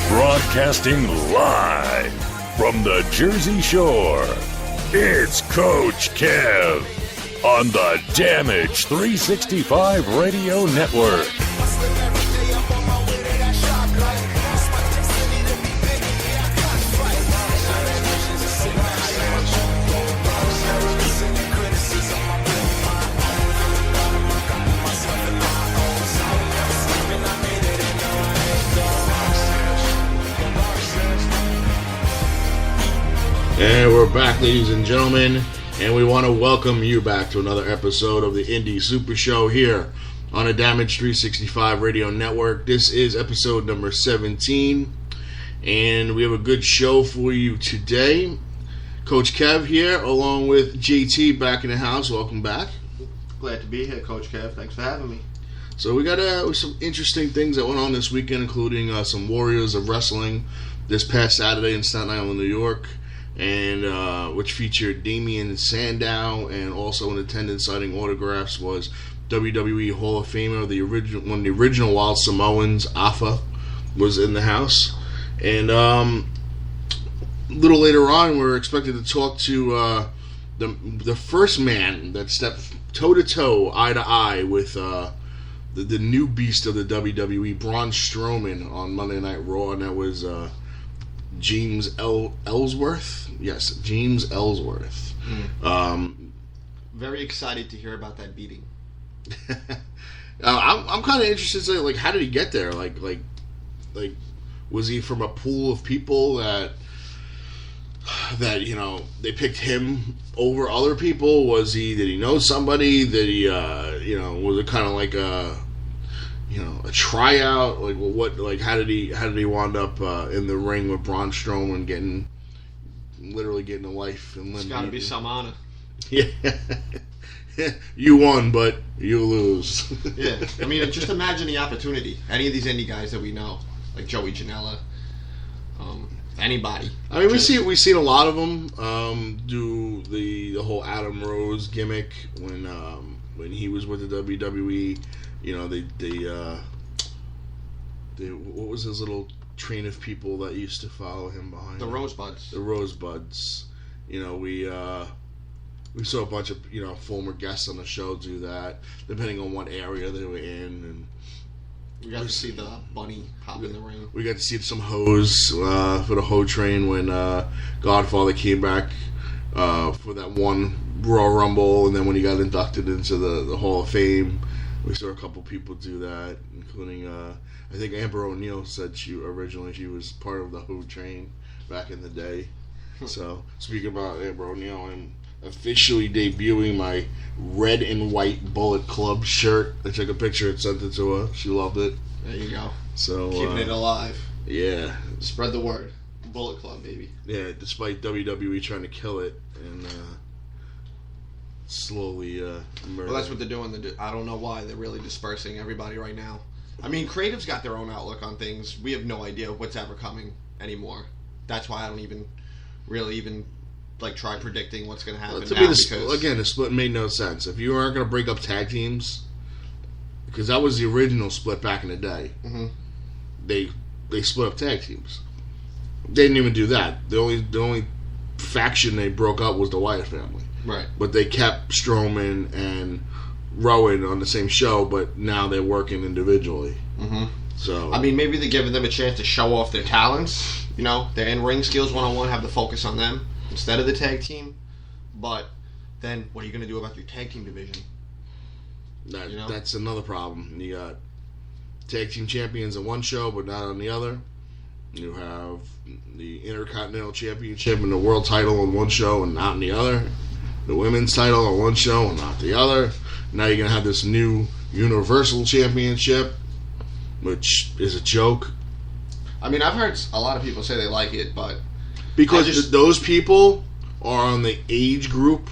Broadcasting live from the Jersey Shore, it's Coach Kev on the Damage 365 Radio Network. And we're back, ladies and gentlemen, and we want to welcome you back to another episode of the Indie Super Show here on the Damage 365 Radio Network. This is episode number 17, and we have a good show for you today. Coach Kev here, along with JT back in the house. Welcome back. Glad to be here, Coach Kev. Thanks for having me. So we got some interesting things that went on this weekend, including some Warriors of Wrestling this past Saturday in Staten Island, New York. And which featured Damien Sandow, and also in attendance signing autographs was WWE Hall of Famer, one of the original Wild Samoans, Afa, was in the house. And a little later on, we're expected to talk to the first man that stepped toe-to-toe, eye-to-eye with the new beast of the WWE, Braun Strowman, on Monday Night Raw, and that was James Ellsworth. Yes, James Ellsworth. Very excited to hear about that beating. I'm kind of interested in, like, how did he get there? Like, was he from a pool of people that you know, they picked him over other people? Did he know somebody? Did he was it kind of like a tryout? Like, what? Like, how did he wind up in the ring with Braun Strowman, literally getting a life and limb? It's got to be some honor. Yeah, you won, but you lose. Yeah, I mean, just imagine the opportunity. Any of these indie guys that we know, like Joey Janela, anybody. I mean, we've seen a lot of them do the whole Adam Rose gimmick when he was with the WWE. You know, they what was his little train of people that used to follow him behind the him? Rosebuds. The Rosebuds. You know, we saw a bunch of former guests on the show do that, depending on what area they were in, and we got to see the bunny hop in the ring. We got to see some hoes for the hoe train when Godfather came back for that one Royal Rumble, and then when he got inducted into the Hall of Fame. We saw a couple people do that, including, I think Amber O'Neil said she was part of the Who train back in the day. So, speaking about Amber O'Neil, I'm officially debuting my red and white Bullet Club shirt. I took a picture and sent it to her. She loved it. There you go. So keeping it alive. Yeah. Spread the word. Bullet Club, baby. Yeah, despite WWE trying to kill it and slowly murder. Well, that's what they're doing. I don't know why they're really dispersing everybody right now. I mean, creative's got their own outlook on things. We have no idea what's ever coming anymore. That's why I don't even try predicting what's going to happen. To me, the split made no sense. If you aren't going to break up tag teams, because that was the original split back in the day, they split up tag teams. They didn't even do that. The only faction they broke up was the Wyatt family. Right. But they kept Strowman and Rowan on the same show, but now they're working individually. Mm-hmm. So, I mean, maybe they're giving them a chance to show off their talents. You know, their in-ring skills one-on-one, have the focus on them instead of the tag team. But then what are you going to do about your tag team division? That's another problem. You got tag team champions on one show, but not on the other. You have the Intercontinental Championship and the World title on one show and not on the other. The Women's title on one show and not the other. Now you're going to have this new Universal Championship. which is a joke. I mean, I've heard a lot of people say they like it, but because those people are on the age group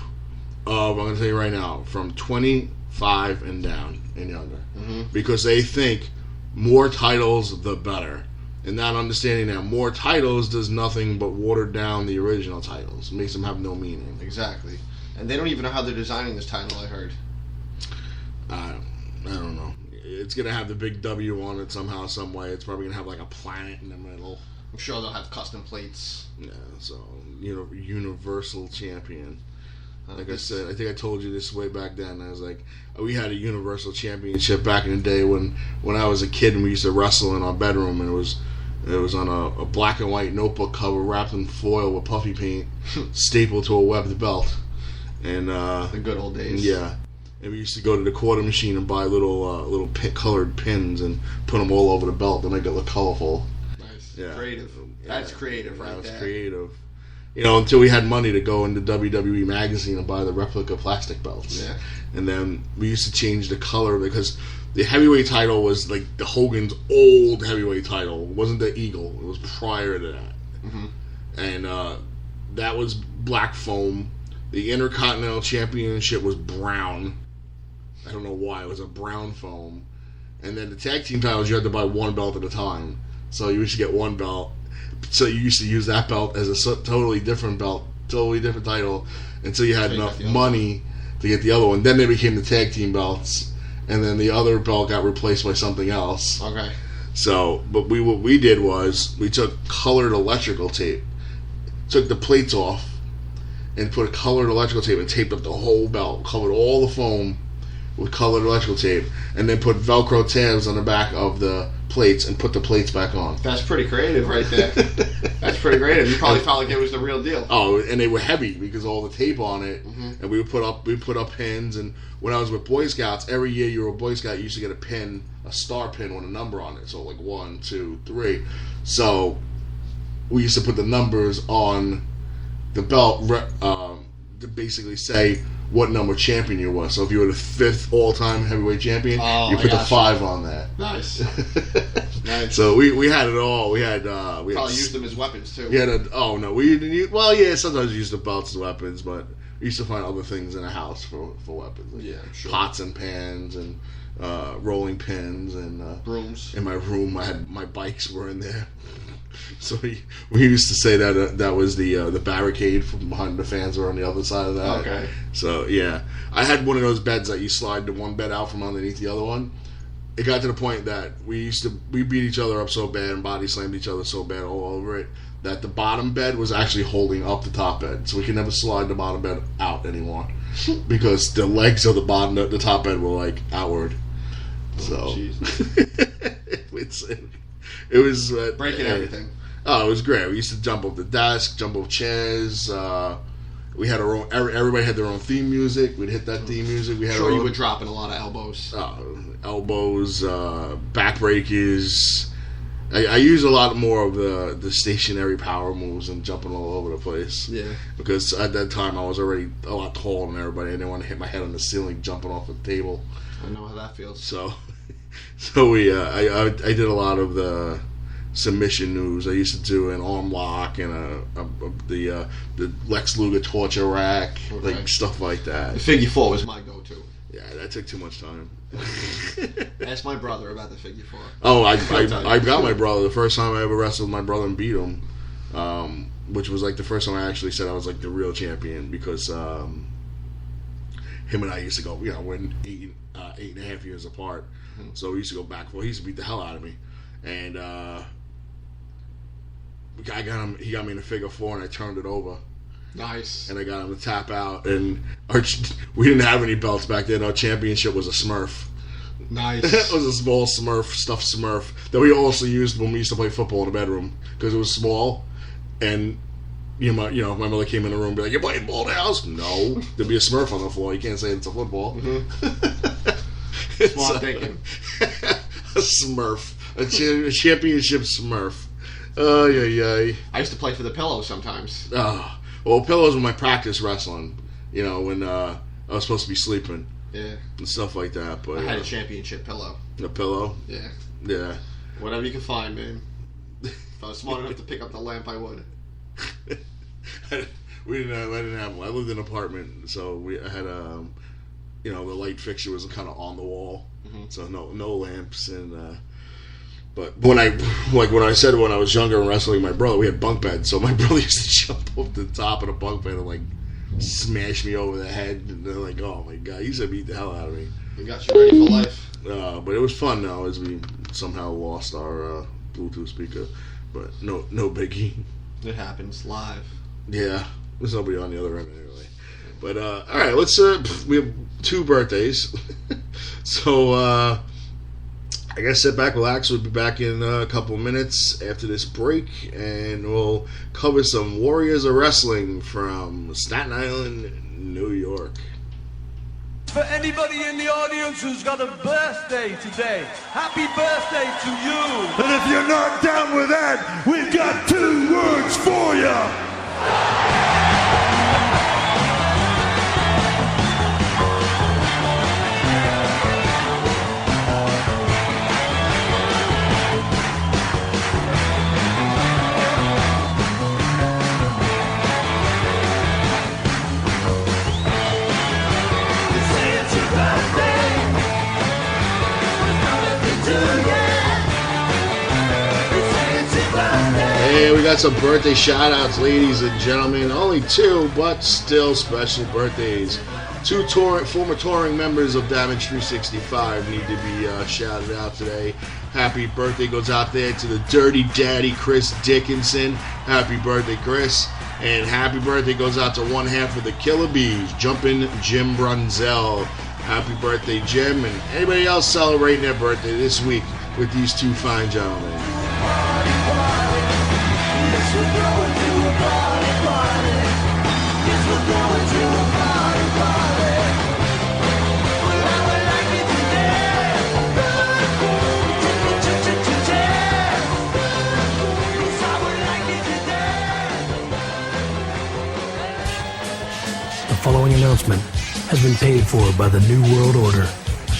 of, I'm going to tell you right now, from 25 and down and younger. Mm-hmm. Because they think more titles, the better. And not understanding that more titles does nothing but water down the original titles. It makes them have no meaning. Exactly. And they don't even know how they're designing this title, I heard. I don't know. It's going to have the big W on it somehow, some way. It's probably going to have like a planet in the middle. I'm sure they'll have custom plates. Yeah, so, Universal Champion. Like I said, I think I told you this way back then. I was like, we had a Universal Championship back in the day when I was a kid, and we used to wrestle in our bedroom, and it was on a black and white notebook cover wrapped in foil with puffy paint, stapled to a webbed belt. And the good old days. Yeah. And we used to go to the quarter machine and buy little colored pins and put them all over the belt to make it look colorful. Nice. Yeah. Creative. That's creative right there. That was creative. Until we had money to go into WWE magazine and buy the replica plastic belts. Yeah. And then we used to change the color because the heavyweight title was like the Hogan's old heavyweight title. It wasn't the Eagle. It was prior to that. Mm-hmm. And that was black foam. The Intercontinental Championship was brown. I don't know why. It was a brown foam. And then the tag team titles, you had to buy one belt at a time. So you used to get one belt. So you used to use that belt as a totally different belt, totally different title, until you had enough money to get the other one. Then they became the tag team belts, and then the other belt got replaced by something else. Okay. So, but what we did was we took colored electrical tape, took the plates off, and put a colored electrical tape and taped up the whole belt, covered all the foam with colored electrical tape, and then put Velcro tabs on the back of the plates and put the plates back on. That's pretty creative right there. That's pretty creative. You probably felt like it was the real deal. Oh, and they were heavy because of all the tape on it. Mm-hmm. And we put up pins. And when I was with Boy Scouts, every year you were a Boy Scout, you used to get a pin, a star pin with a number on it. So like 1, 2, 3. So we used to put the numbers on the belt to basically say what number champion you were. So if you were the 5th all-time heavyweight champion, you put the 5 on that. Nice. Nice. So we had it all. We had probably used them as weapons too. We had we didn't use, well, yeah, sometimes we used the belts as weapons, but we used to find other things in the house for weapons. Like sure. Pots and pans and rolling pins and brooms. In my room, my bikes were in there. So we used to say that was the barricade from behind the fans were on the other side of that. Okay. So yeah, I had one of those beds that you slide the one bed out from underneath the other one. It got to the point that we beat each other up so bad and body slammed each other so bad all over it that the bottom bed was actually holding up the top bed, so we could never slide the bottom bed out anymore because the legs of the top bed were like outward. So it was breaking everything. Oh, it was great. We used to jump off the desk, jump off chairs. We had our own. Everybody had their own theme music. We'd hit that theme music. We had you were dropping a lot of elbows. Elbows, back breakers. I use a lot more of the stationary power moves and jumping all over the place. Yeah. Because at that time I was already a lot taller than everybody. I didn't want to hit my head on the ceiling jumping off the table. I know how that feels. So I did a lot of the submission moves. I used to do an arm lock and the Lex Luger torture rack, like stuff like that. The figure 4 was my go-to. Yeah, that took too much time. Ask my brother about the figure 4. Oh, I got my brother. The first time I ever wrestled my brother and beat him, which was like the first time I actually said I was like the real champion because him and I used to go, we're 8.5 years apart. Mm-hmm. So we used to go back and forth. He used to beat the hell out of me. And he got me in a figure 4 and I turned it over. Nice. And I got him to tap out. And we didn't have any belts back then. Our championship was a Smurf. Nice. It was a small Smurf, stuffed Smurf, that we also used when we used to play football in the bedroom because it was small. And if my mother came in the room and be like, "You're playing ball now?" No, there'd be a Smurf on the floor. You can't say it's a football. Mm-hmm. Smart thinking. A Smurf, a championship Smurf. Oh yeah. I used to play for the pillows sometimes. Well, pillows were my practice wrestling. When I was supposed to be sleeping. Yeah. and stuff like that. But I had a championship pillow. A pillow? Yeah. Yeah. Whatever you can find, man. If I was smart enough to pick up the lamp, I would. I didn't have one. I lived in an apartment, so I had the light fixture was kind of on the wall, so no lamps. And but when I said when I was younger and wrestling with my brother, we had bunk beds, so my brother used to jump off the top of the bunk bed and like smash me over the head, and they're like, "Oh my god," he used to beat the hell out of me. We got you ready for life. But it was fun though, as we somehow lost our Bluetooth speaker, but no biggie. It happens live. Yeah, there's nobody on the other end anyway. But all right, let's. We have 2 birthdays, so I guess sit back, relax. We'll be back in a couple of minutes after this break, and we'll cover some Warriors of Wrestling from Staten Island, New York. For anybody in the audience who's got a birthday today, happy birthday to you. And if you're not down with that, we've got 2 words for you. Hey, we got some birthday shout-outs, ladies and gentlemen. Only 2, but still special birthdays. 2 former touring members of Damage 365 need to be shouted out today. Happy birthday goes out there to the Dirty Daddy, Chris Dickinson. Happy birthday, Chris. And happy birthday goes out to one half of the Killer Bees, Jumpin' Jim Brunzel. Happy birthday, Jim. And anybody else celebrating their birthday this week with these 2 fine gentlemen. The following announcement has been paid for by the New World Order.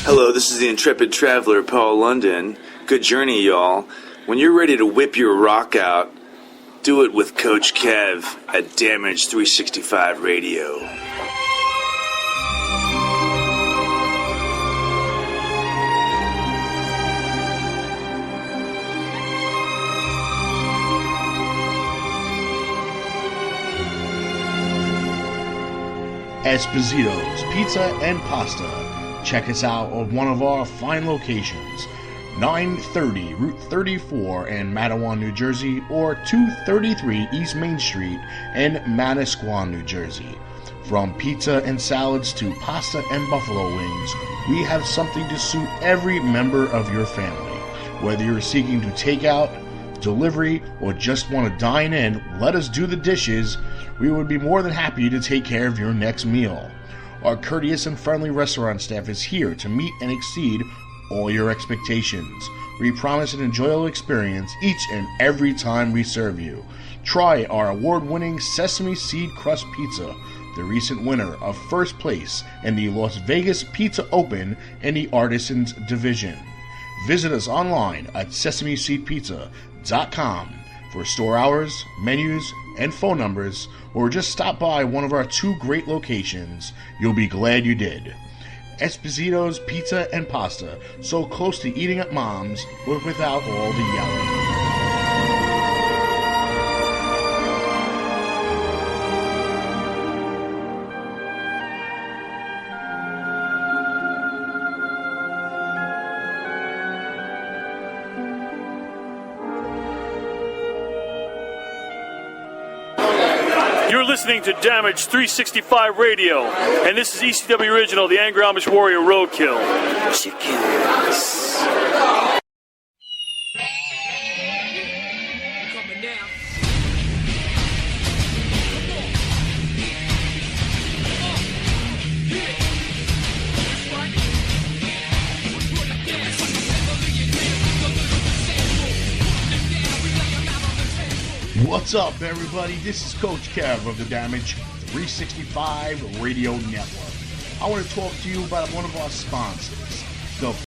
Hello, this is the intrepid traveler, Paul London. Good journey, y'all. When you're ready to whip your rock out, do it with Coach Kev at Damage 365 Radio. Esposito's Pizza and Pasta. Check us out at one of our fine locations, 930 Route 34 in Matawan, New Jersey, or 233 East Main Street in Manasquan, New Jersey. From pizza and salads to pasta and buffalo wings, we have something to suit every member of your family. Whether you're seeking to take out, delivery, or just want to dine in, let us do the dishes. We would be more than happy to take care of your next meal. Our courteous and friendly restaurant staff is here to meet and exceed all your expectations. We promise an enjoyable experience each and every time we serve you. Try our award-winning sesame seed crust pizza, the recent winner of first place in the Las Vegas Pizza Open in the Artisans Division. Visit us online at sesameseedpizza.com for store hours, menus, and phone numbers, or just stop by one of our 2 great locations. You'll be glad you did. Esposito's Pizza and Pasta, so close to eating at Mom's, but without all the yelling. You're listening to Damage 365 Radio, and this is ECW Original, the Angry Amish Warrior Roadkill. Chickens. What's up, everybody? This is Coach Kev of the Damage 365 Radio Network. I want to talk to you about one of our sponsors, the